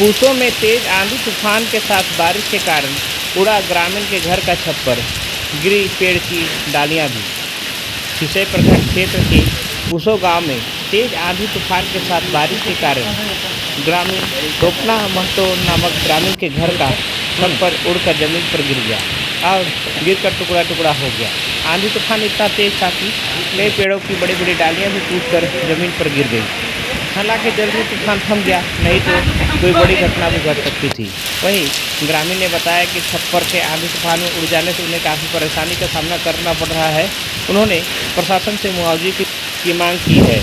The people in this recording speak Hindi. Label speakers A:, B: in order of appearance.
A: पूसों में तेज आंधी तूफान के साथ बारिश के कारण उड़ा ग्रामीण के घर का छप्पर, गिरी पेड़ की डालियां भी। सिसई प्रखंड क्षेत्र के पूसो गांव में तेज आंधी तूफान के साथ बारिश के कारण ग्रामीण टोपना महतो नामक ग्रामीण के घर का छप्पर उड़कर जमीन पर गिर गया और गिरकर टुकड़ा टुकड़ा हो गया। आंधी तूफान इतना तेज था कि कई पेड़ों की बड़ी बड़ी डालियां भी टूटकर जमीन पर गिर गई। हालांकि जल्दी तूफान थम गया, नहीं तो कोई बड़ी घटना भी घट सकती थी। वहीं ग्रामीण ने बताया कि छप्पर के आंधी तूफान में उड़ जाने से उन्हें काफ़ी परेशानी का सामना करना पड़ रहा है। उन्होंने प्रशासन से मुआवजे की मांग की है।